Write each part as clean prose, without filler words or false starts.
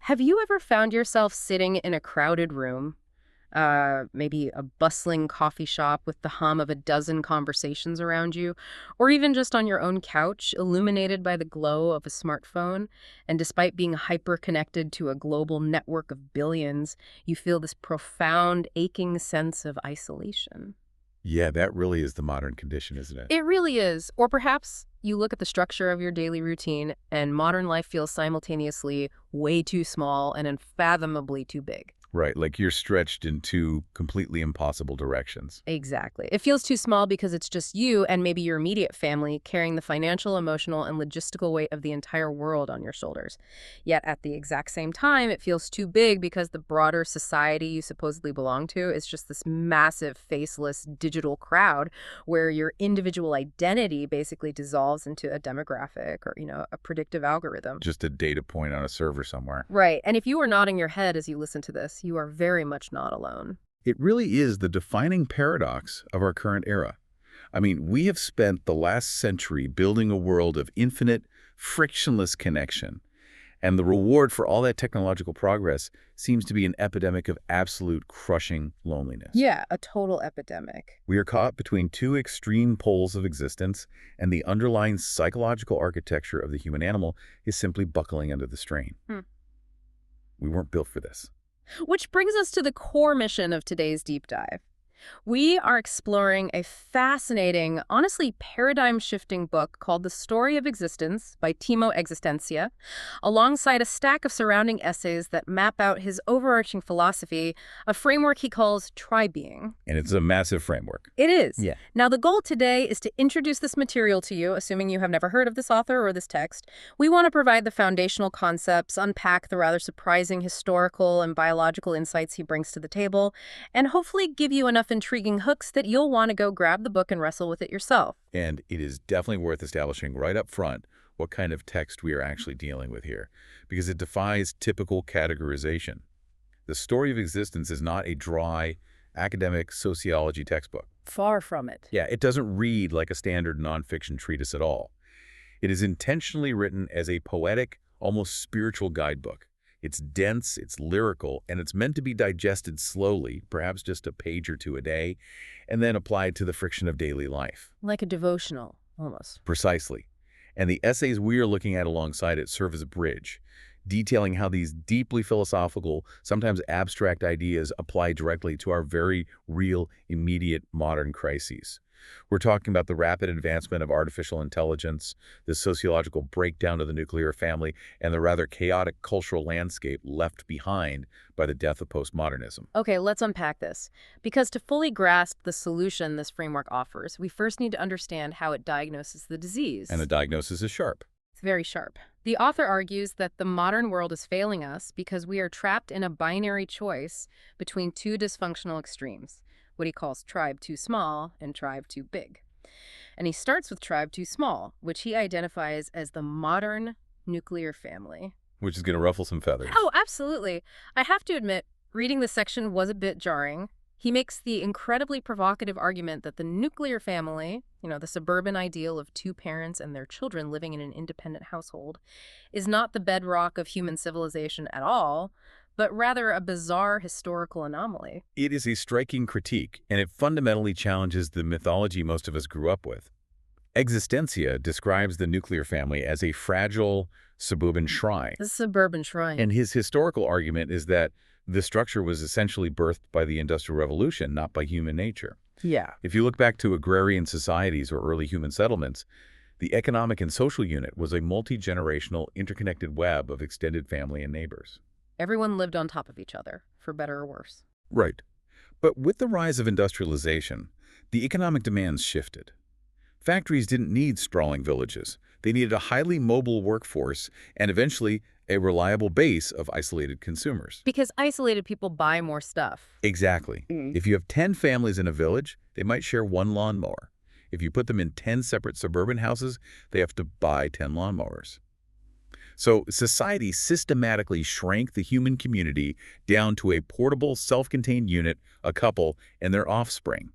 Have you ever found yourself sitting in a crowded room, maybe a bustling coffee shop with the hum of a dozen conversations around you, or even just on your own couch, illuminated by the glow of a smartphone, and despite being hyper-connected to a global network of billions, you feel this profound, aching sense of isolation? Yeah, that really is the modern condition, isn't it? It really is. Or perhaps you look at the structure of your daily routine, and modern life feels simultaneously way too small and unfathomably too big. Right, like you're stretched in two completely impossible directions. Exactly. It feels too small because it's just you and maybe your immediate family carrying the financial, emotional, and logistical weight of the entire world on your shoulders. Yet at the exact same time, it feels too big because the broader society you supposedly belong to is just this massive, faceless digital crowd where your individual identity basically dissolves into a demographic or, a predictive algorithm. Just a data point on a server somewhere. Right. And if you are nodding your head as you listen to this, you are very much not alone. It really is the defining paradox of our current era. I mean, we have spent the last century building a world of infinite, frictionless connection. And the reward for all that technological progress seems to be an epidemic of absolute crushing loneliness. Yeah, a total epidemic. We are caught between two extreme poles of existence, and the underlying psychological architecture of the human animal is simply buckling under the strain. Hmm. We weren't built for this. Which brings us to the core mission of today's deep dive. We are exploring a fascinating, honestly paradigm-shifting book called The Story of Existence by Timo Existentia, alongside a stack of surrounding essays that map out his overarching philosophy, a framework he calls TriBeing. And it's a massive framework. It is. Yeah. Now, the goal today is to introduce this material to you, assuming you have never heard of this author or this text. We want to provide the foundational concepts, unpack the rather surprising historical and biological insights he brings to the table, and hopefully give you enough intriguing hooks that you'll want to go grab the book and wrestle with it yourself. And it is definitely worth establishing right up front what kind of text we are actually dealing with here, because it defies typical categorization. The Story of Existence is not a dry, academic sociology textbook. Far from it. Yeah, it doesn't read like a standard nonfiction treatise at all. It is intentionally written as a poetic, almost spiritual guidebook. It's dense, it's lyrical, and it's meant to be digested slowly, perhaps just a page or two a day, and then applied to the friction of daily life. Like a devotional, almost. Precisely. And the essays we are looking at alongside it serve as a bridge, detailing how these deeply philosophical, sometimes abstract ideas apply directly to our very real, immediate modern crises. We're talking about the rapid advancement of artificial intelligence, the sociological breakdown of the nuclear family, and the rather chaotic cultural landscape left behind by the death of postmodernism. Okay, let's unpack this. Because to fully grasp the solution this framework offers, we first need to understand how it diagnoses the disease. And the diagnosis is sharp. It's very sharp. The author argues that the modern world is failing us because we are trapped in a binary choice between two dysfunctional extremes, what he calls tribe too small and tribe too big. And he starts with tribe too small, which he identifies as the modern nuclear family. Which is going to ruffle some feathers. Oh, absolutely. I have to admit, reading this section was a bit jarring. He makes the incredibly provocative argument that the nuclear family, the suburban ideal of two parents and their children living in an independent household, is not the bedrock of human civilization at all, but rather a bizarre historical anomaly. It is a striking critique, and it fundamentally challenges the mythology most of us grew up with. Existentia describes the nuclear family as a fragile suburban shrine. The suburban shrine. And his historical argument is that the structure was essentially birthed by the Industrial Revolution, not by human nature. Yeah. If you look back to agrarian societies or early human settlements, the economic and social unit was a multi-generational, interconnected web of extended family and neighbors. Everyone lived on top of each other, for better or worse. Right. But with the rise of industrialization, the economic demands shifted. Factories didn't need sprawling villages. They needed a highly mobile workforce and eventually a reliable base of isolated consumers. Because isolated people buy more stuff. Exactly. If you have 10 families in a village, they might share one lawnmower. If you put them in 10 separate suburban houses, they have to buy 10 lawnmowers. So society systematically shrank the human community down to a portable, self-contained unit, a couple, and their offspring.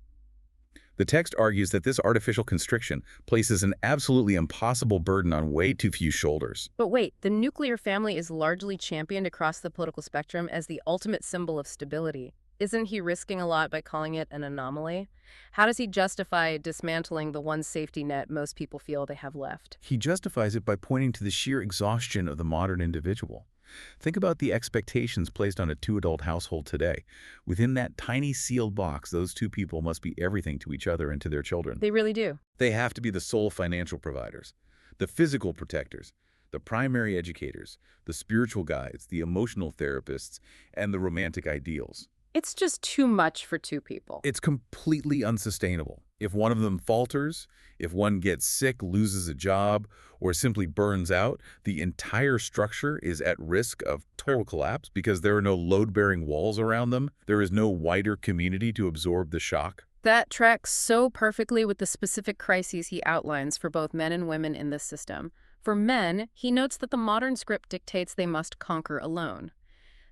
The text argues that this artificial constriction places an absolutely impossible burden on way too few shoulders. But wait, the nuclear family is largely championed across the political spectrum as the ultimate symbol of stability. Isn't he risking a lot by calling it an anomaly? How does he justify dismantling the one safety net most people feel they have left? He justifies it by pointing to the sheer exhaustion of the modern individual. Think about the expectations placed on a two-adult household today. Within that tiny sealed box, those two people must be everything to each other and to their children. They really do. They have to be the sole financial providers, the physical protectors, the primary educators, the spiritual guides, the emotional therapists, and the romantic ideals. It's just too much for two people. It's completely unsustainable. If one of them falters, if one gets sick, loses a job, or simply burns out, the entire structure is at risk of total collapse because there are no load-bearing walls around them. There is no wider community to absorb the shock. That tracks so perfectly with the specific crises he outlines for both men and women in this system. For men, he notes that the modern script dictates they must conquer alone.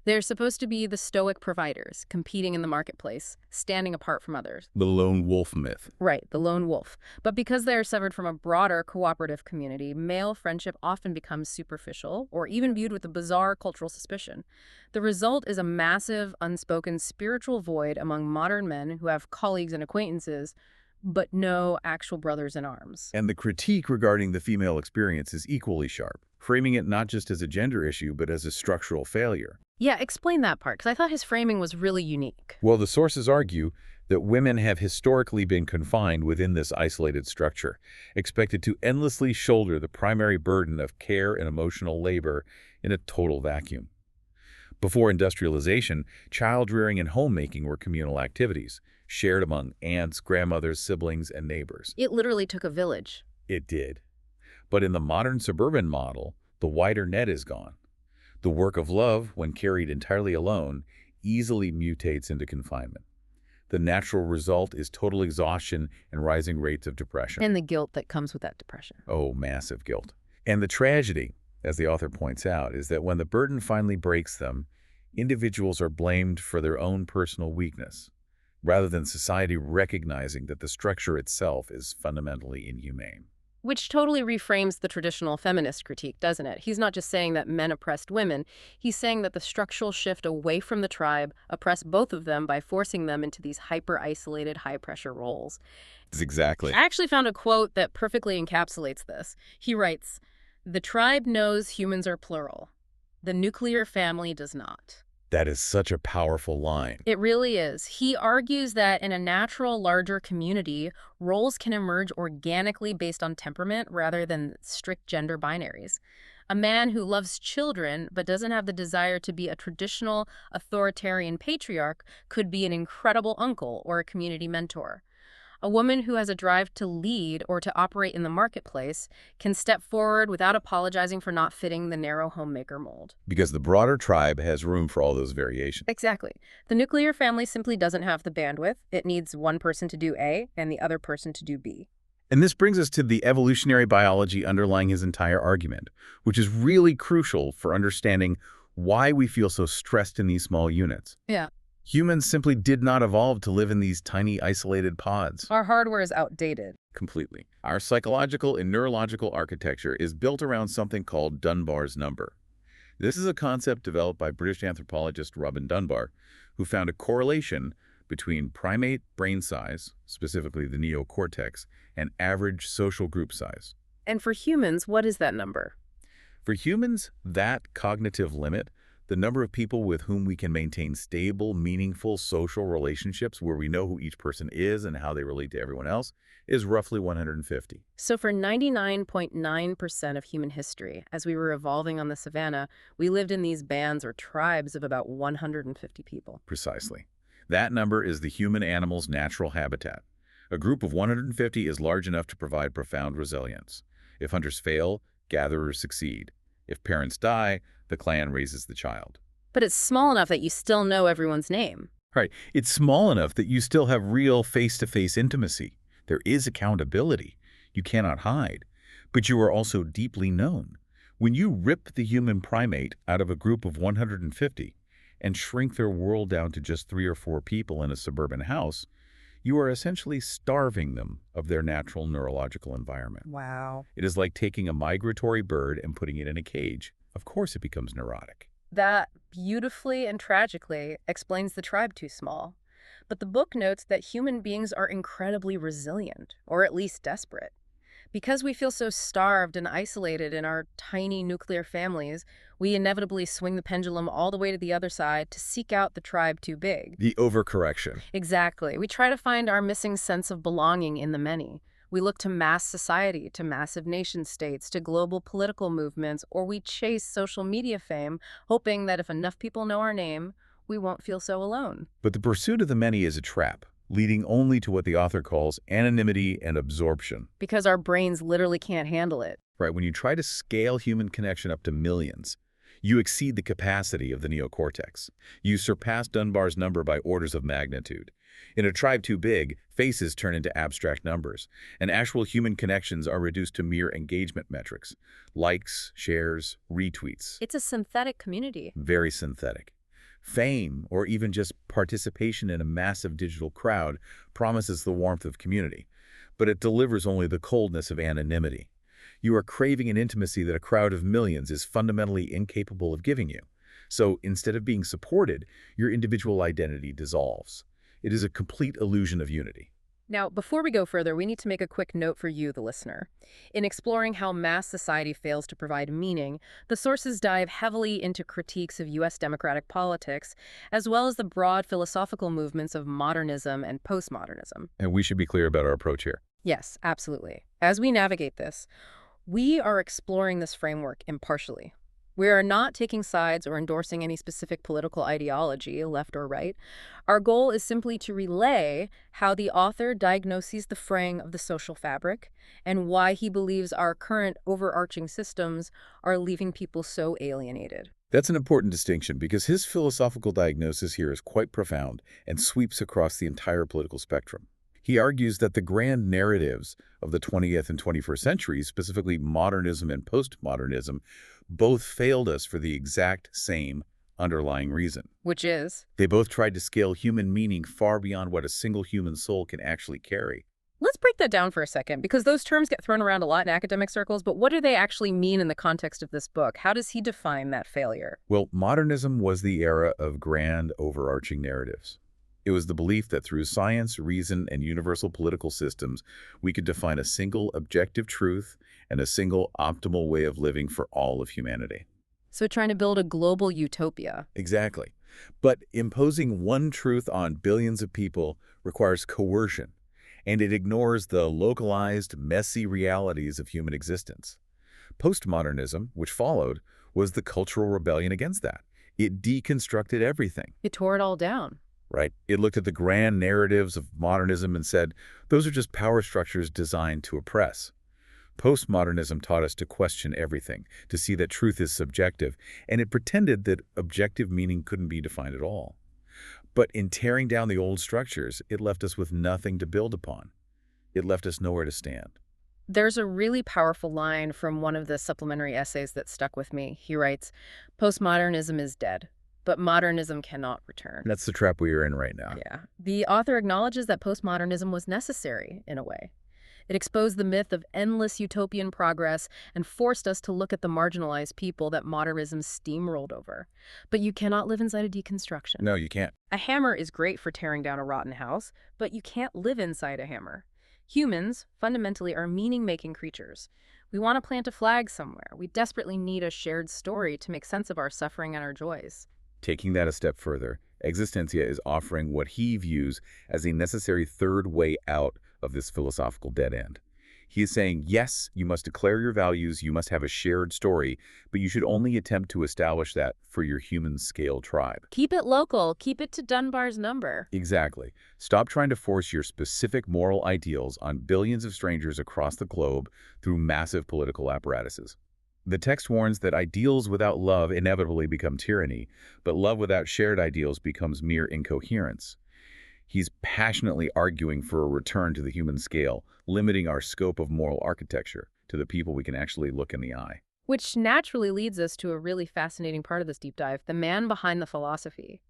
They're supposed to be the stoic providers, competing in the marketplace, standing apart from others. The lone wolf myth. Right, the lone wolf. But because they are severed from a broader cooperative community, male friendship often becomes superficial or even viewed with a bizarre cultural suspicion. The result is a massive, unspoken spiritual void among modern men who have colleagues and acquaintances, but no actual brothers in arms. And the critique regarding the female experience is equally sharp, framing it not just as a gender issue, but as a structural failure. Yeah, explain that part, because I thought his framing was really unique. Well, the sources argue that women have historically been confined within this isolated structure, expected to endlessly shoulder the primary burden of care and emotional labor in a total vacuum. Before industrialization, child-rearing and homemaking were communal activities, shared among aunts, grandmothers, siblings, and neighbors. It literally took a village. It did. But in the modern suburban model, the wider net is gone. The work of love, when carried entirely alone, easily mutates into confinement. The natural result is total exhaustion and rising rates of depression. And the guilt that comes with that depression. Oh, massive guilt. And the tragedy, as the author points out, is that when the burden finally breaks them, individuals are blamed for their own personal weakness, rather than society recognizing that the structure itself is fundamentally inhumane. Which totally reframes the traditional feminist critique, doesn't it? He's not just saying that men oppressed women, he's saying that the structural shift away from the tribe oppressed both of them by forcing them into these hyper-isolated, high-pressure roles. Exactly. I actually found a quote that perfectly encapsulates this. He writes, "The tribe knows humans are plural. The nuclear family does not." That is such a powerful line. It really is. He argues that in a natural, larger community, roles can emerge organically based on temperament rather than strict gender binaries. A man who loves children but doesn't have the desire to be a traditional, authoritarian patriarch could be an incredible uncle or a community mentor. A woman who has a drive to lead or to operate in the marketplace can step forward without apologizing for not fitting the narrow homemaker mold. Because the broader tribe has room for all those variations. Exactly. The nuclear family simply doesn't have the bandwidth. It needs one person to do A and the other person to do B. And this brings us to the evolutionary biology underlying his entire argument, which is really crucial for understanding why we feel so stressed in these small units. Yeah. Humans simply did not evolve to live in these tiny, isolated pods. Our hardware is outdated. Completely. Our psychological and neurological architecture is built around something called Dunbar's number. This is a concept developed by British anthropologist Robin Dunbar, who found a correlation between primate brain size, specifically the neocortex, and average social group size. And for humans, what is that number? For humans, that cognitive limit, the number of people with whom we can maintain stable, meaningful social relationships where we know who each person is and how they relate to everyone else, is roughly 150. So for 99.9% of human history, as we were evolving on the savannah, we lived in these bands or tribes of about 150 people. Precisely. That number is the human animal's natural habitat. A group of 150 is large enough to provide profound resilience. If hunters fail, gatherers succeed. If parents die, the clan raises the child. But it's small enough that you still know everyone's name. Right. It's small enough that you still have real face-to-face intimacy. There is accountability. You cannot hide. But you are also deeply known. When you rip the human primate out of a group of 150 and shrink their world down to just 3 or 4 people in a suburban house, You are essentially starving them of their natural neurological environment. Wow. It is like taking a migratory bird and putting it in a cage. Of course it becomes neurotic. That beautifully and tragically explains the tribe too small. But the book notes that human beings are incredibly resilient, or at least desperate. Because we feel so starved and isolated in our tiny nuclear families, we inevitably swing the pendulum all the way to the other side to seek out the tribe too big. The overcorrection. Exactly. We try to find our missing sense of belonging in the many. We look to mass society, to massive nation states, to global political movements, or we chase social media fame, hoping that if enough people know our name, we won't feel so alone. But the pursuit of the many is a trap, leading only to what the author calls anonymity and absorption. Because our brains literally can't handle it. Right, when you try to scale human connection up to millions, you exceed the capacity of the neocortex. You surpass Dunbar's number by orders of magnitude. In a tribe too big, faces turn into abstract numbers, and actual human connections are reduced to mere engagement metrics. Likes, shares, retweets. It's a synthetic community. Very synthetic. Fame, or even just participation in a massive digital crowd, promises the warmth of community, but it delivers only the coldness of anonymity. You are craving an intimacy that a crowd of millions is fundamentally incapable of giving you. So instead of being supported, your individual identity dissolves. It is a complete illusion of unity. Now, before we go further, we need to make a quick note for you, the listener. In exploring how mass society fails to provide meaning, the sources dive heavily into critiques of U.S. democratic politics, as well as the broad philosophical movements of modernism and postmodernism. And we should be clear about our approach here. Yes, absolutely. As we navigate this, we are exploring this framework impartially. We are not taking sides or endorsing any specific political ideology, left or right. Our goal is simply to relay how the author diagnoses the fraying of the social fabric and why he believes our current overarching systems are leaving people so alienated. That's an important distinction because his philosophical diagnosis here is quite profound and sweeps across the entire political spectrum. He argues that the grand narratives of the 20th and 21st centuries, specifically modernism and postmodernism, both failed us for the exact same underlying reason. Which is? They both tried to scale human meaning far beyond what a single human soul can actually carry. Let's break that down for a second, because those terms get thrown around a lot in academic circles, but what do they actually mean in the context of this book? How does he define that failure? Well, modernism was the era of grand overarching narratives. It was the belief that through science, reason, and universal political systems, we could define a single objective truth and a single optimal way of living for all of humanity. So trying to build a global utopia. Exactly. But imposing one truth on billions of people requires coercion, and it ignores the localized, messy realities of human existence. Postmodernism, which followed, was the cultural rebellion against that. It deconstructed everything. It tore it all down. Right? It looked at the grand narratives of modernism and said, those are just power structures designed to oppress. Postmodernism taught us to question everything, to see that truth is subjective, and it pretended that objective meaning couldn't be defined at all. But in tearing down the old structures, it left us with nothing to build upon. It left us nowhere to stand. There's a really powerful line from one of the supplementary essays that stuck with me. He writes, "Postmodernism is dead, but modernism cannot return." That's the trap we are in right now. Yeah. The author acknowledges that postmodernism was necessary, in a way. It exposed the myth of endless utopian progress and forced us to look at the marginalized people that modernism steamrolled over. But you cannot live inside a deconstruction. No, you can't. A hammer is great for tearing down a rotten house, but you can't live inside a hammer. Humans, fundamentally, are meaning-making creatures. We want to plant a flag somewhere. We desperately need a shared story to make sense of our suffering and our joys. Taking that a step further, Existentia is offering what he views as a necessary third way out of this philosophical dead end. He is saying, yes, you must declare your values, you must have a shared story, but you should only attempt to establish that for your human scale tribe. Keep it local. Keep it to Dunbar's number. Exactly. Stop trying to force your specific moral ideals on billions of strangers across the globe through massive political apparatuses. The text warns that ideals without love inevitably become tyranny, but love without shared ideals becomes mere incoherence. He's passionately arguing for a return to the human scale, limiting our scope of moral architecture to the people we can actually look in the eye. Which naturally leads us to a really fascinating part of this deep dive, the man behind the philosophy.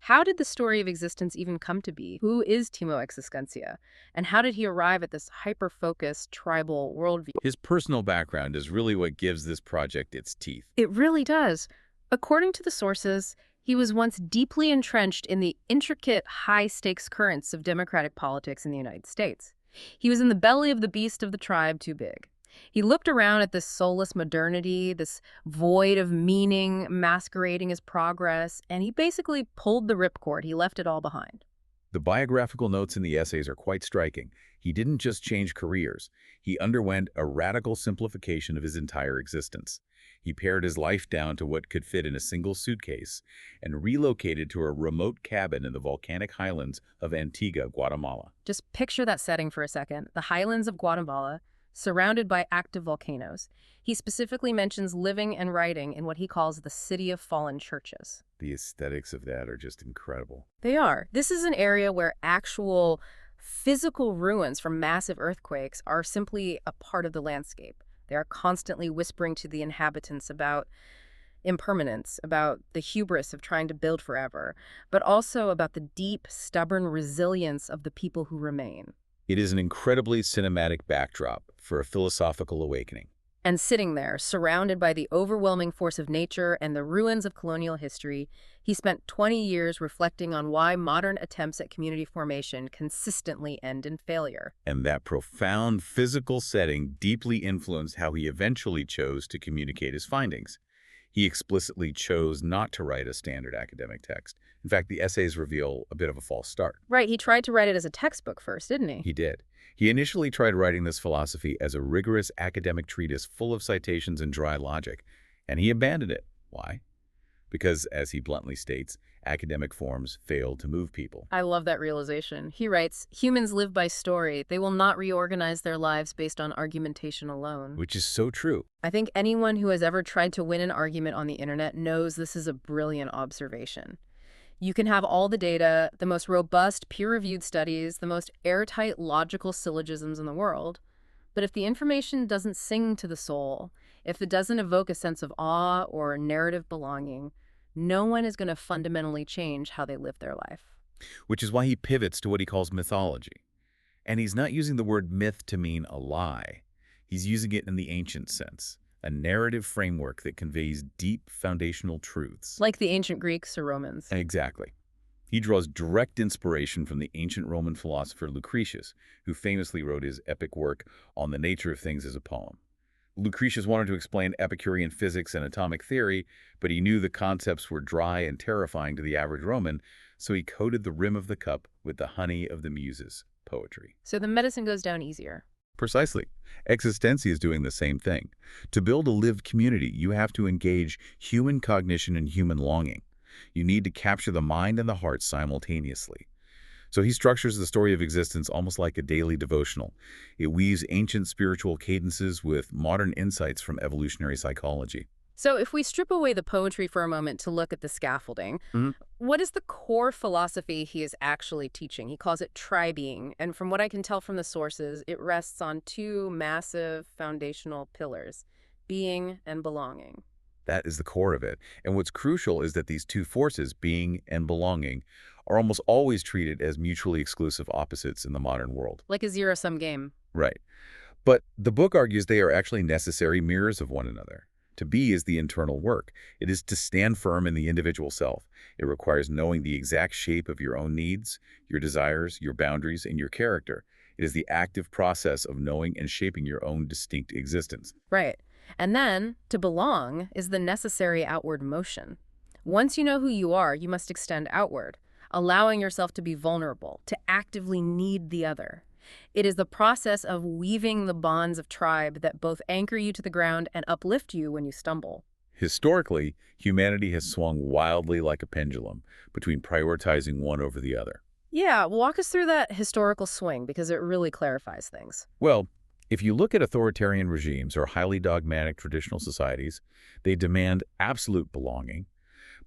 How did the story of existence even come to be? Who is Timo Existencia? And how did he arrive at this hyper-focused tribal worldview? His personal background is really what gives this project its teeth. It really does. According to the sources, he was once deeply entrenched in the intricate, high-stakes currents of democratic politics in the United States. He was in the belly of the beast of the tribe too big. He looked around at this soulless modernity, this void of meaning masquerading as progress, and he basically pulled the ripcord. He left it all behind. The biographical notes in the essays are quite striking. He didn't just change careers. He underwent a radical simplification of his entire existence. He pared his life down to what could fit in a single suitcase and relocated to a remote cabin in the volcanic highlands of Antigua, Guatemala. Just picture that setting for a second. The highlands of Guatemala, surrounded by active volcanoes. He specifically mentions living and writing in what he calls the City of Fallen Churches. The aesthetics of that are just incredible. They are. This is an area where actual physical ruins from massive earthquakes are simply a part of the landscape. They are constantly whispering to the inhabitants about impermanence, about the hubris of trying to build forever, but also about the deep, stubborn resilience of the people who remain. It is an incredibly cinematic backdrop for a philosophical awakening. And sitting there, surrounded by the overwhelming force of nature and the ruins of colonial history, he spent 20 years reflecting on why modern attempts at community formation consistently end in failure. And that profound physical setting deeply influenced how he eventually chose to communicate his findings. He explicitly chose not to write a standard academic text. In fact, the essays reveal a bit of a false start. Right, he tried to write it as a textbook first, didn't he? He did. He initially tried writing this philosophy as a rigorous academic treatise full of citations and dry logic, and he abandoned it. Why? Because, as he bluntly states, academic forms fail to move people. I love that realization. He writes, "Humans live by story. They will not reorganize their lives based on argumentation alone." Which is so true. I think anyone who has ever tried to win an argument on the internet knows this is a brilliant observation. You can have all the data, the most robust peer-reviewed studies, the most airtight logical syllogisms in the world, but if the information doesn't sing to the soul, if it doesn't evoke a sense of awe or narrative belonging, no one is going to fundamentally change how they live their life. Which is why he pivots to what he calls mythology. And he's not using the word myth to mean a lie. He's using it in the ancient sense, a narrative framework that conveys deep foundational truths. Like the ancient Greeks or Romans. Exactly. He draws direct inspiration from the ancient Roman philosopher Lucretius, who famously wrote his epic work On the Nature of Things as a poem. Lucretius wanted to explain Epicurean physics and atomic theory, but he knew the concepts were dry and terrifying to the average Roman, so he coated the rim of the cup with the honey of the muses, poetry. So the medicine goes down easier. Precisely. Existencia is doing the same thing. To build a lived community, you have to engage human cognition and human longing. You need to capture the mind and the heart simultaneously. So he structures the story of existence almost like a daily devotional. It weaves ancient spiritual cadences with modern insights from evolutionary psychology. So if we strip away the poetry for a moment to look at the scaffolding, what is the core philosophy he is actually teaching? He calls it TriBeing, and from what I can tell from the sources, it rests on two massive foundational pillars, being and belonging. That is the core of it. And what's crucial is that these two forces, being and belonging, are almost always treated as mutually exclusive opposites in the modern world. Like a zero-sum game. Right. But the book argues they are actually necessary mirrors of one another. To be is the internal work. It is to stand firm in the individual self. It requires knowing the exact shape of your own needs, your desires, your boundaries, and your character. It is the active process of knowing and shaping your own distinct existence. Right. And then, to belong is the necessary outward motion. Once you know who you are, you must extend outward, allowing yourself to be vulnerable, to actively need the other. It is the process of weaving the bonds of tribe that both anchor you to the ground and uplift you when you stumble. Historically, humanity has swung wildly like a pendulum between prioritizing one over the other. Yeah, walk us through that historical swing because it really clarifies things. Well, if you look at authoritarian regimes or highly dogmatic traditional societies, they demand absolute belonging,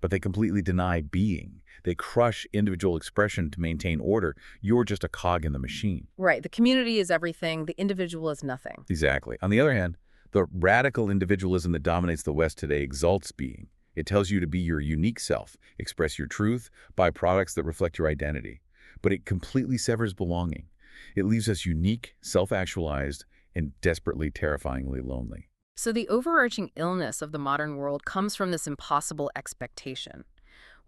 but they completely deny being. They crush individual expression to maintain order. You're just a cog in the machine. Right. The community is everything. The individual is nothing. Exactly. On the other hand, the radical individualism that dominates the West today exalts being. It tells you to be your unique self, express your truth, buy products that reflect your identity. But it completely severs belonging. It leaves us unique, self-actualized, and desperately, terrifyingly lonely. So the overarching illness of the modern world comes from this impossible expectation.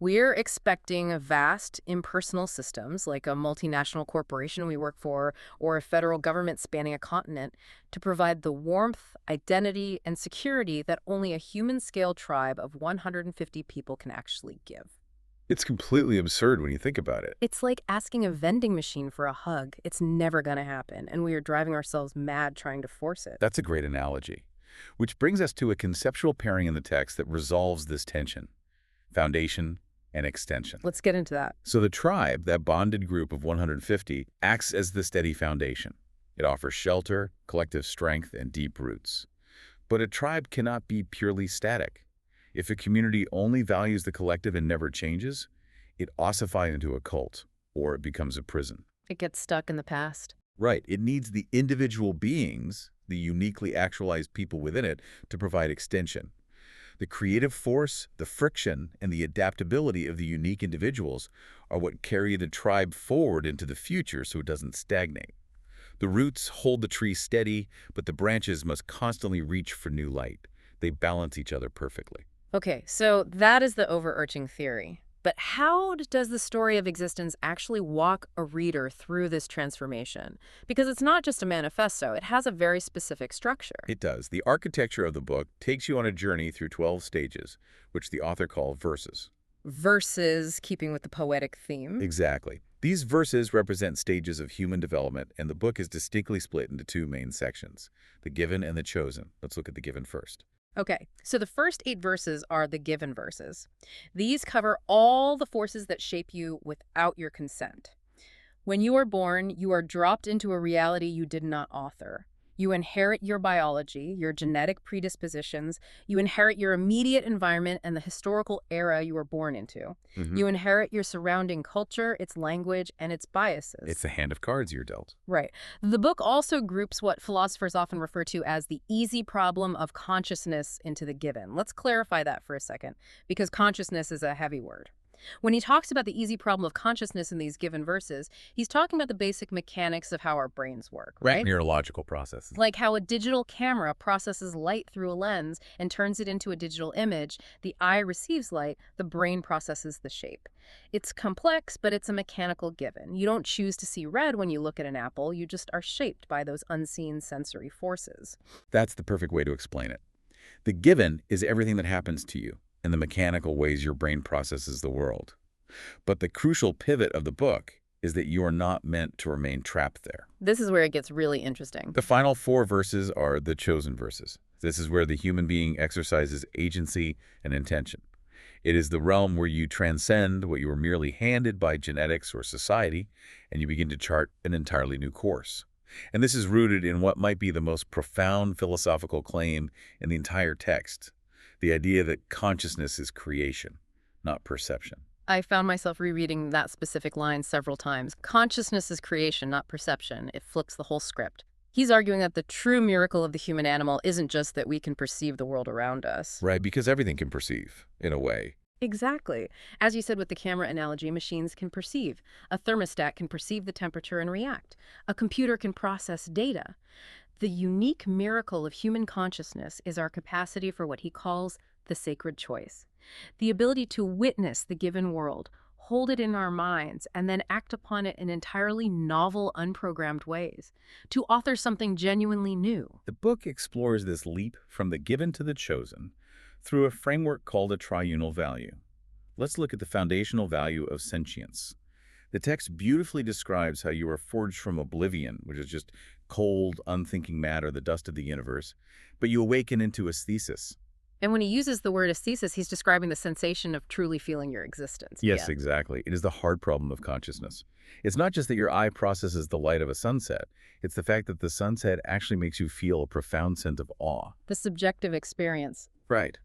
We're expecting vast, impersonal systems, like a multinational corporation we work for, or a federal government spanning a continent, to provide the warmth, identity, and security that only a human-scale tribe of 150 people can actually give. It's completely absurd when you think about it. It's like asking a vending machine for a hug. It's never going to happen, and we are driving ourselves mad trying to force it. That's a great analogy. Which brings us to a conceptual pairing in the text that resolves this tension: foundation and extension. Let's get into that. So the tribe, that bonded group of 150, acts as the steady foundation. It offers shelter, collective strength, and deep roots. But a tribe cannot be purely static. If a community only values the collective and never changes, it ossifies into a cult, or it becomes a prison. It gets stuck in the past. Right. It needs the individual beings, the uniquely actualized people within it, to provide extension. The creative force, the friction, and the adaptability of the unique individuals are what carry the tribe forward into the future so it doesn't stagnate. The roots hold the tree steady, but the branches must constantly reach for new light. They balance each other perfectly. Okay, so that is the overarching theory. But how does the story of existence actually walk a reader through this transformation? Because it's not just a manifesto, it has a very specific structure. It does. The architecture of the book takes you on a journey through 12 stages, which the author called verses. Versus keeping with the poetic theme. Exactly. These verses represent stages of human development, and the book is distinctly split into two main sections: the given and the chosen. Let's look at the given first. Okay, so the first 8 verses are the given verses. These cover all the forces that shape you without your consent. When you are born, you are dropped into a reality you did not author. You inherit your biology, your genetic predispositions. You inherit your immediate environment and the historical era you were born into. You inherit your surrounding culture, its language, and its biases. It's the hand of cards you're dealt. Right. The book also groups what philosophers often refer to as the easy problem of consciousness into the given. Let's clarify that for a second, because consciousness is a heavy word. When he talks about the easy problem of consciousness in these given verses, he's talking about the basic mechanics of how our brains work, right? Neurological processes. Like how a digital camera processes light through a lens and turns it into a digital image. The eye receives light, the brain processes the shape. It's complex, but it's a mechanical given. You don't choose to see red when you look at an apple, you just are shaped by those unseen sensory forces. That's the perfect way to explain it. The given is everything that happens to you and the mechanical ways your brain processes the world. But the crucial pivot of the book is that you are not meant to remain trapped there. This is where it gets really interesting. The final 4 verses are the chosen verses. This is where the human being exercises agency and intention. It is the realm where you transcend what you were merely handed by genetics or society, and you begin to chart an entirely new course. And this is rooted in what might be the most profound philosophical claim in the entire text: the idea that consciousness is creation, not perception. I found myself rereading that specific line several times. Consciousness is creation, not perception. It flips the whole script. He's arguing that the true miracle of the human animal isn't just that we can perceive the world around us. Right, because everything can perceive, in a way. Exactly. As you said with the camera analogy, machines can perceive. A thermostat can perceive the temperature and react. A computer can process data. The unique miracle of human consciousness is our capacity for what he calls the sacred choice. The ability to witness the given world, hold it in our minds, and then act upon it in entirely novel, unprogrammed ways. To author something genuinely new. The book explores this leap from the given to the chosen through a framework called a triunal value. Let's look at the foundational value of sentience. The text beautifully describes how you are forged from oblivion, which is just cold, unthinking matter, the dust of the universe, but you awaken into aesthesis. And when he uses the word aesthesis, he's describing the sensation of truly feeling your existence. Yes, exactly. It is the hard problem of consciousness. It's not just that your eye processes the light of a sunset. It's the fact that the sunset actually makes you feel a profound sense of awe. The subjective experience. Right.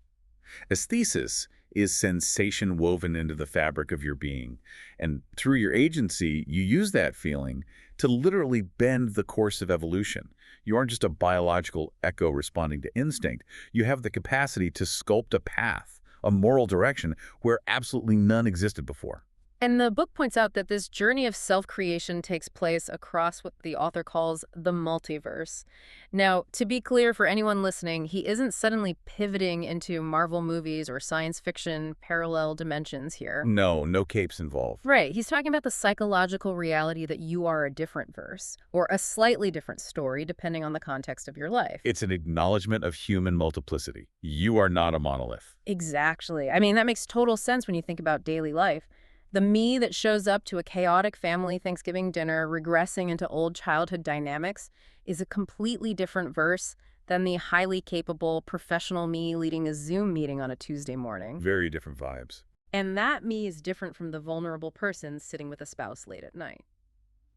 Aesthesis is sensation woven into the fabric of your being. And through your agency, you use that feeling to literally bend the course of evolution. You aren't just a biological echo responding to instinct. You have the capacity to sculpt a path, a moral direction where absolutely none existed before. And the book points out that this journey of self-creation takes place across what the author calls the multiverse. Now, to be clear for anyone listening, he isn't suddenly pivoting into Marvel movies or science fiction parallel dimensions here. No, no capes involved. Right, he's talking about the psychological reality that you are a different verse, or a slightly different story depending on the context of your life. It's an acknowledgement of human multiplicity. You are not a monolith. Exactly. I mean, that makes total sense when you think about daily life. The me that shows up to a chaotic family Thanksgiving dinner, regressing into old childhood dynamics, is a completely different verse than the highly capable professional me leading a Zoom meeting on a Tuesday morning. Very different vibes. And that me is different from the vulnerable person sitting with a spouse late at night.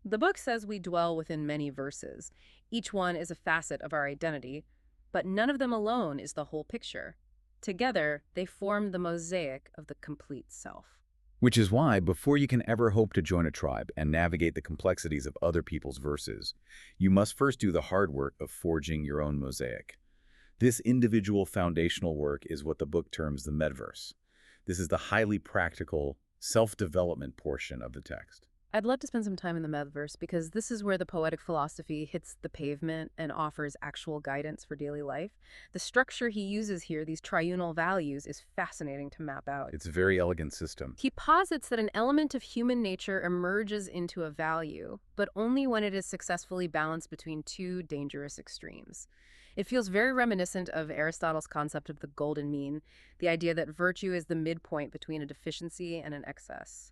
The book says we dwell within many verses. Each one is a facet of our identity, but none of them alone is the whole picture. Together, they form the mosaic of the complete self. Which is why, before you can ever hope to join a tribe and navigate the complexities of other people's verses, you must first do the hard work of forging your own mosaic. This individual foundational work is what the book terms the medverse. This is the highly practical, self-development portion of the text. I'd love to spend some time in the metaverse because this is where the poetic philosophy hits the pavement and offers actual guidance for daily life. The structure he uses here, these triunal values, is fascinating to map out. It's a very elegant system. He posits that an element of human nature emerges into a value, but only when it is successfully balanced between two dangerous extremes. It feels very reminiscent of Aristotle's concept of the golden mean, the idea that virtue is the midpoint between a deficiency and an excess.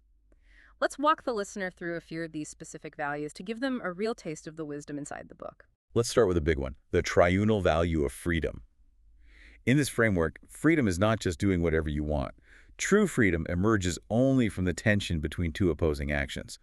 Let's walk the listener through a few of these specific values to give them a real taste of the wisdom inside the book. Let's start with a big one, the triunal value of freedom. In this framework, freedom is not just doing whatever you want. True freedom emerges only from the tension between two opposing actions.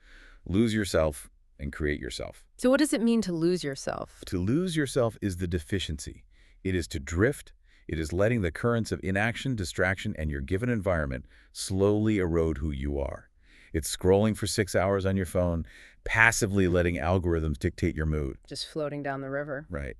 Lose yourself and create yourself. So what does it mean to lose yourself? To lose yourself is the deficiency. It is to drift. It is letting the currents of inaction, distraction, and your given environment slowly erode who you are. It's scrolling for 6 hours on your phone, passively letting algorithms dictate your mood. Just floating down the river. Right.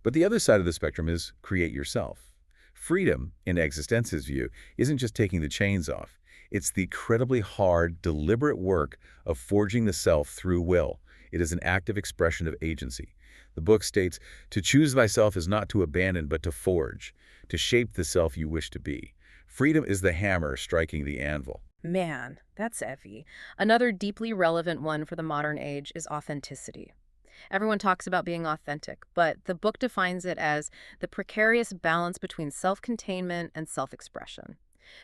But the other side of the spectrum is create yourself. Freedom, in Existence's view, isn't just taking the chains off. It's the incredibly hard, deliberate work of forging the self through will. It is an active expression of agency. The book states, to choose thyself is not to abandon, but to forge, to shape the self you wish to be. Freedom is the hammer striking the anvil. Man, that's heavy. Another deeply relevant one for the modern age is authenticity. Everyone talks about being authentic, but the book defines it as the precarious balance between self-containment and self-expression.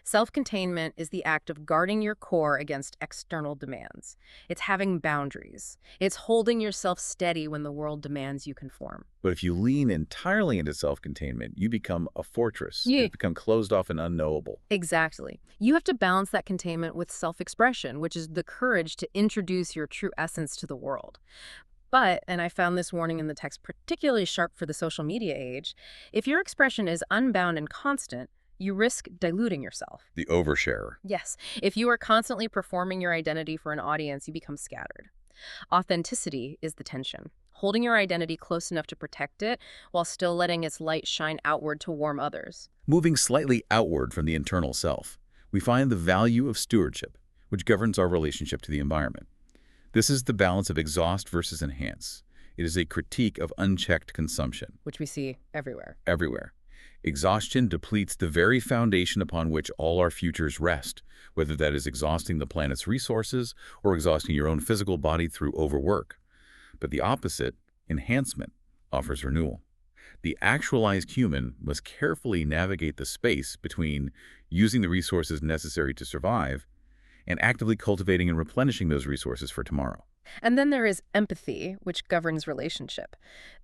Self-containment is the act of guarding your core against external demands. It's having boundaries. It's holding yourself steady when the world demands you conform. But if you lean entirely into self-containment, you become a fortress. Yeah. You become closed off and unknowable. Exactly. You have to balance that containment with self-expression, which is the courage to introduce your true essence to the world. But, and I found this warning in the text particularly sharp for the social media age, if your expression is unbound and constant, you risk diluting yourself. The oversharer. Yes, if you are constantly performing your identity for an audience, you become scattered. Authenticity is the tension, holding your identity close enough to protect it while still letting its light shine outward to warm others. Moving slightly outward from the internal self, we find the value of stewardship, which governs our relationship to the environment. This is the balance of exhaust versus enhance. It is a critique of unchecked consumption. Which we see everywhere. Everywhere. Exhaustion depletes the very foundation upon which all our futures rest, whether that is exhausting the planet's resources or exhausting your own physical body through overwork. But the opposite, enhancement, offers renewal. The actualized human must carefully navigate the space between using the resources necessary to survive and actively cultivating and replenishing those resources for tomorrow. And then there is empathy, which governs relationship.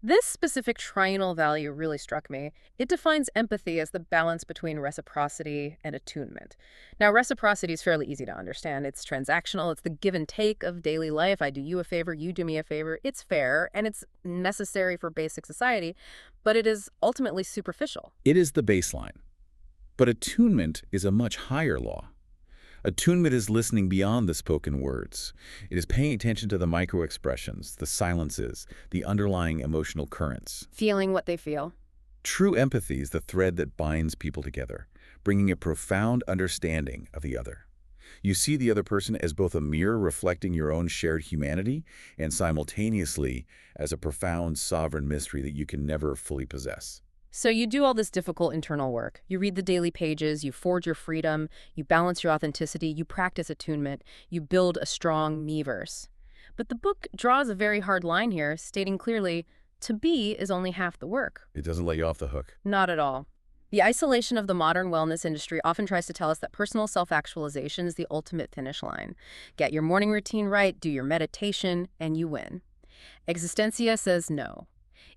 This specific triunal value really struck me. It defines empathy as the balance between reciprocity and attunement. Now, reciprocity is fairly easy to understand. It's transactional. It's the give and take of daily life. I do you a favor, you do me a favor. It's fair, and it's necessary for basic society, but it is ultimately superficial. It is the baseline. But attunement is a much higher law. Attunement is listening beyond the spoken words. It is paying attention to the micro-expressions, the silences, the underlying emotional currents. Feeling what they feel. True empathy is the thread that binds people together, bringing a profound understanding of the other. You see the other person as both a mirror reflecting your own shared humanity and simultaneously as a profound sovereign mystery that you can never fully possess. So you do all this difficult internal work. You read the daily pages, you forge your freedom, you balance your authenticity, you practice attunement, you build a strong me-verse. But the book draws a very hard line here, stating clearly, to be is only half the work. It doesn't let you off the hook. Not at all. The isolation of the modern wellness industry often tries to tell us that personal self-actualization is the ultimate finish line. Get your morning routine right, do your meditation, and you win. Existencia says no.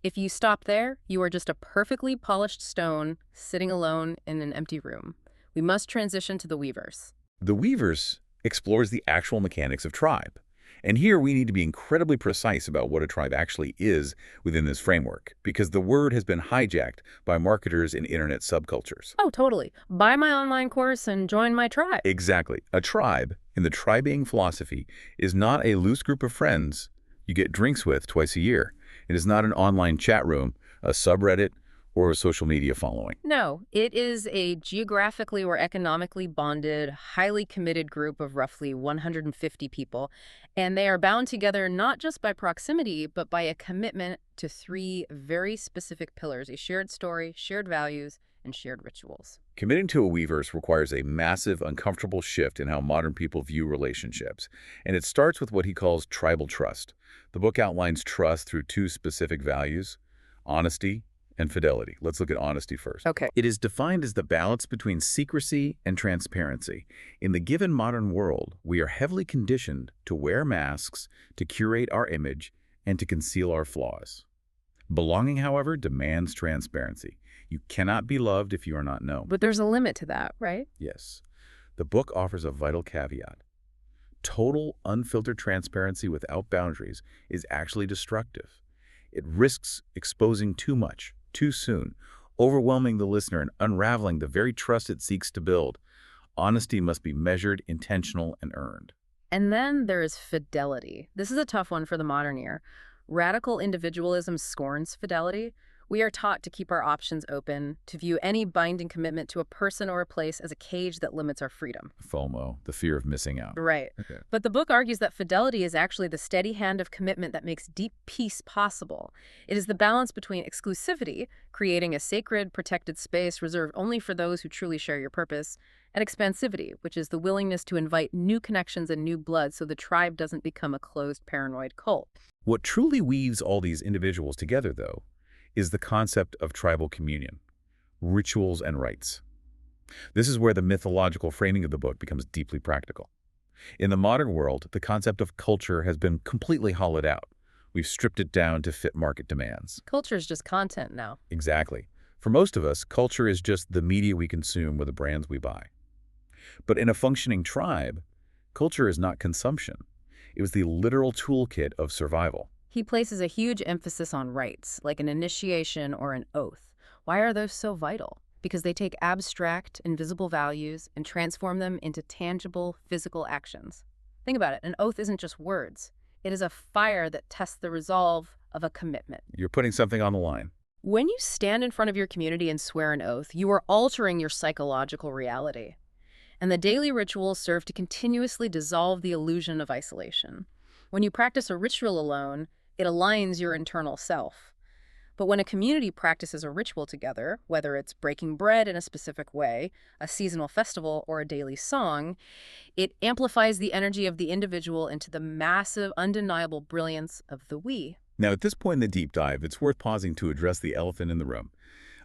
If you stop there, you are just a perfectly polished stone sitting alone in an empty room. We must transition to the Weavers. The Weavers explores the actual mechanics of tribe. And here we need to be incredibly precise about what a tribe actually is within this framework, because the word has been hijacked by marketers in internet subcultures. Oh, totally. Buy my online course and join my tribe. Exactly. A tribe, in the TriBeing philosophy, is not a loose group of friends you get drinks with twice a year. It is not an online chat room, a subreddit, or a social media following. No, it is a geographically or economically bonded, highly committed group of roughly 150 people, and they are bound together not just by proximity, but by a commitment to three very specific pillars: a shared story, shared values, and shared rituals. Committing to a Weverse requires a massive, uncomfortable shift in how modern people view relationships, and it starts with what he calls tribal trust. The book outlines trust through two specific values: honesty and fidelity. Let's look at honesty first. Okay. It is defined as the balance between secrecy and transparency. In the given modern world, we are heavily conditioned to wear masks, to curate our image, and to conceal our flaws. Belonging, however, demands transparency. You cannot be loved if you are not known. But there's a limit to that, right? Yes. The book offers a vital caveat. Total, unfiltered transparency without boundaries is actually destructive. It risks exposing too much, too soon, overwhelming the listener and unraveling the very trust it seeks to build. Honesty must be measured, intentional, and earned. And then there is fidelity. This is a tough one for the modern ear. Radical individualism scorns fidelity. We are taught to keep our options open, to view any binding commitment to a person or a place as a cage that limits our freedom. FOMO, the fear of missing out. Right. Okay. But the book argues that fidelity is actually the steady hand of commitment that makes deep peace possible. It is the balance between exclusivity, creating a sacred, protected space reserved only for those who truly share your purpose, and expansivity, which is the willingness to invite new connections and new blood so the tribe doesn't become a closed, paranoid cult. What truly weaves all these individuals together, though, is the concept of tribal communion, rituals and rites. This is where the mythological framing of the book becomes deeply practical. In the modern world, the concept of culture has been completely hollowed out. We've stripped it down to fit market demands. Culture is just content now. Exactly. For most of us, culture is just the media we consume or the brands we buy. But in a functioning tribe, culture is not consumption. It was the literal toolkit of survival. He places a huge emphasis on rites, like an initiation or an oath. Why are those so vital? Because they take abstract, invisible values and transform them into tangible, physical actions. Think about it. An oath isn't just words. It is a fire that tests the resolve of a commitment. You're putting something on the line. When you stand in front of your community and swear an oath, you are altering your psychological reality. And the daily rituals serve to continuously dissolve the illusion of isolation. When you practice a ritual alone, it aligns your internal self. But when a community practices a ritual together, whether it's breaking bread in a specific way, a seasonal festival, or a daily song, it amplifies the energy of the individual into the massive, undeniable brilliance of the we. Now, at this point in the deep dive, it's worth pausing to address the elephant in the room.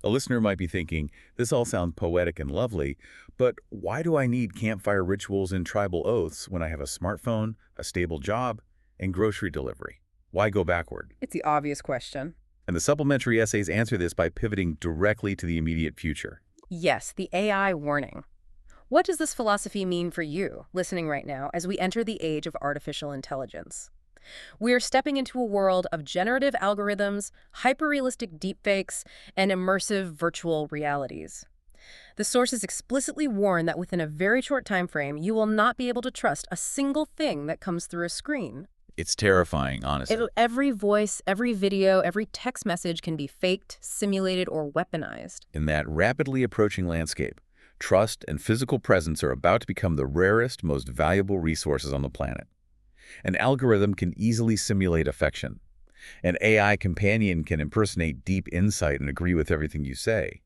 A listener might be thinking, this all sounds poetic and lovely, but why do I need campfire rituals and tribal oaths when I have a smartphone, a stable job, and grocery delivery? Why go backward? It's the obvious question. And the supplementary essays answer this by pivoting directly to the immediate future. Yes, the AI warning. What does this philosophy mean for you, listening right now, as we enter the age of artificial intelligence? We are stepping into a world of generative algorithms, hyper-realistic deepfakes, and immersive virtual realities. The sources explicitly warn that within a very short time frame, you will not be able to trust a single thing that comes through a screen. It's terrifying, honestly. Every voice, every video, every text message can be faked, simulated, or weaponized. In that rapidly approaching landscape, Trust and physical presence are about to become the rarest, most valuable resources on the planet. An algorithm can easily simulate affection. An AI companion can impersonate deep insight and agree with everything you say.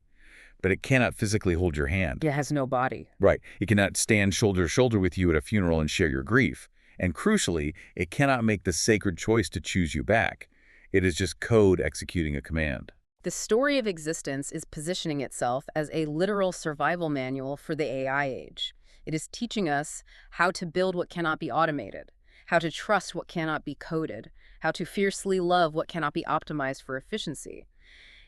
But it cannot physically hold your hand. It has no body. Right. It cannot stand shoulder to shoulder with you at a funeral and share your grief. And crucially, it cannot make the sacred choice to choose you back. It is just code executing a command. The story of existence is positioning itself as a literal survival manual for the AI age. It is teaching us how to build what cannot be automated, how to trust what cannot be coded, how to fiercely love what cannot be optimized for efficiency.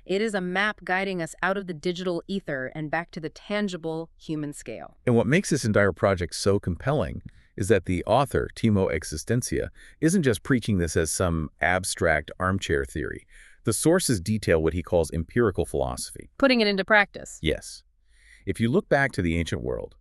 It is a map guiding us out of the digital ether and back to the tangible human scale. And what makes this entire project so compelling is that the author, Timo Existentia, isn't just preaching this as some abstract armchair theory. The sources detail what he calls empirical philosophy. Putting it into practice. Yes. If you look back to the ancient world,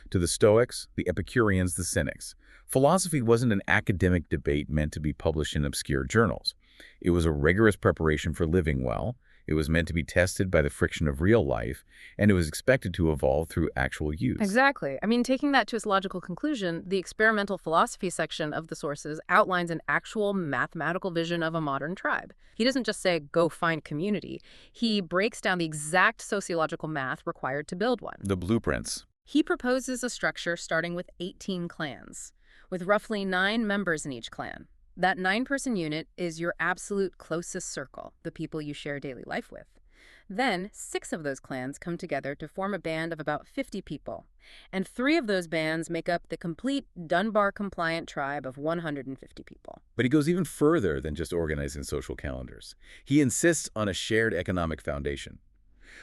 to the Stoics, the Epicureans, the Cynics, philosophy wasn't an academic debate meant to be published in obscure journals. It was a rigorous preparation for living well. It was meant to be tested by the friction of real life, and it was expected to evolve through actual use. Exactly. I mean, taking that to its logical conclusion, the experimental philosophy section of the sources outlines an actual mathematical vision of a modern tribe. He doesn't just say, go find community. He breaks down the exact sociological math required to build one. The blueprints. He proposes a structure starting with 18 clans, with roughly 9 members in each clan. That 9-person unit is your absolute closest circle, the people you share daily life with. Then, 6 of those clans come together to form a band of about 50 people, and 3 of those bands make up the complete Dunbar-compliant tribe of 150 people. But he goes even further than just organizing social calendars. He insists on a shared economic foundation.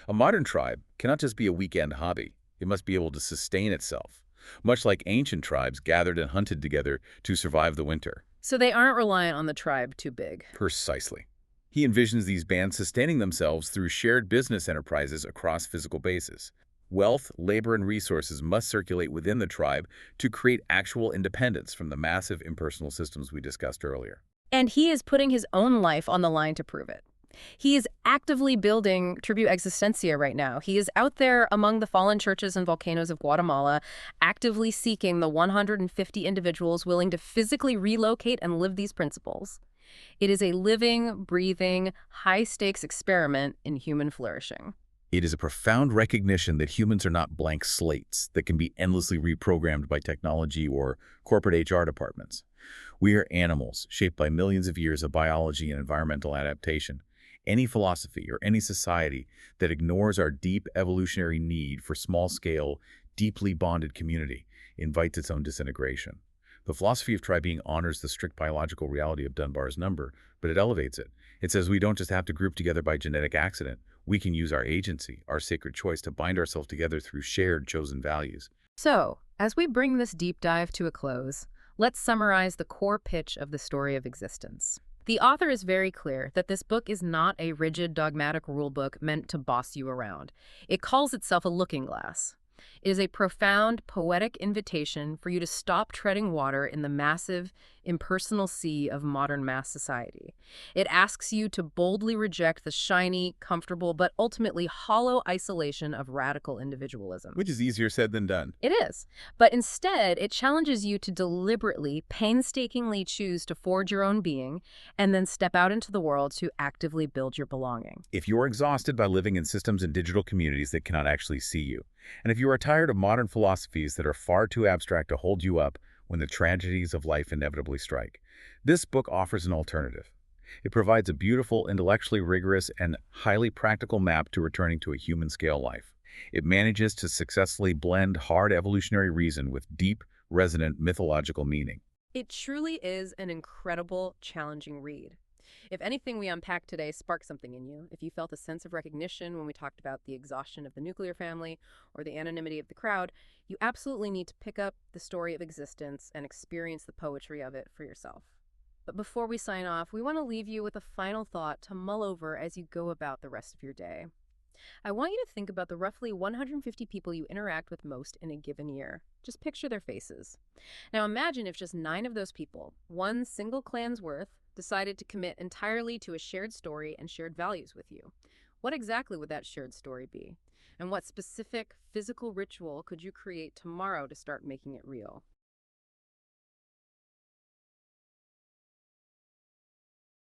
A modern tribe cannot just be a weekend hobby. It must be able to sustain itself, much like ancient tribes gathered and hunted together to survive the winter. So they aren't reliant on the tribe too big. Precisely. He envisions these bands sustaining themselves through shared business enterprises across physical bases. Wealth, labor, and resources must circulate within the tribe to create actual independence from the massive impersonal systems we discussed earlier. And he is putting his own life on the line to prove it. He is actively building Tribu Existencia right now. He is out there among the fallen churches and volcanoes of Guatemala, actively seeking the 150 individuals willing to physically relocate and live these principles. It is a living, breathing, high-stakes experiment in human flourishing. It is a profound recognition that humans are not blank slates that can be endlessly reprogrammed by technology or corporate HR departments. We are animals shaped by millions of years of biology and environmental adaptation. Any philosophy or any society that ignores our deep evolutionary need for small-scale, deeply bonded community invites its own disintegration. The philosophy of TriBeing honors the strict biological reality of Dunbar's number, but it elevates it. It says we don't just have to group together by genetic accident. We can use our agency, our sacred choice, to bind ourselves together through shared, chosen values. So, as we bring this deep dive to a close, let's summarize the core pitch of the story of existence. The author is very clear that this book is not a rigid, dogmatic rulebook meant to boss you around. It calls itself a looking glass. It is a profound, poetic invitation for you to stop treading water in the massive, impersonal sea of modern mass society. It asks you to boldly reject the shiny, comfortable, but ultimately hollow isolation of radical individualism. Which is easier said than done. It is. But instead, it challenges you to deliberately, painstakingly choose to forge your own being and then step out into the world to actively build your belonging. If you are exhausted by living in systems and digital communities that cannot actually see you, and if you are tired of modern philosophies that are far too abstract to hold you up when the tragedies of life inevitably strike, this book offers an alternative. It provides a beautiful, intellectually rigorous, and highly practical map to returning to a human-scale life. It manages to successfully blend hard evolutionary reason with deep, resonant mythological meaning. It truly is an incredible, challenging read. If anything we unpacked today sparked something in you, if you felt a sense of recognition when we talked about the exhaustion of the nuclear family or the anonymity of the crowd, you absolutely need to pick up the story of existence and experience the poetry of it for yourself. But before we sign off, we want to leave you with a final thought to mull over as you go about the rest of your day. I want you to think about the roughly 150 people you interact with most in a given year. Just picture their faces. Now imagine if just 9 of those people, one single clan's worth, decided to commit entirely to a shared story and shared values with you. What exactly would that shared story be? And what specific physical ritual could you create tomorrow to start making it real?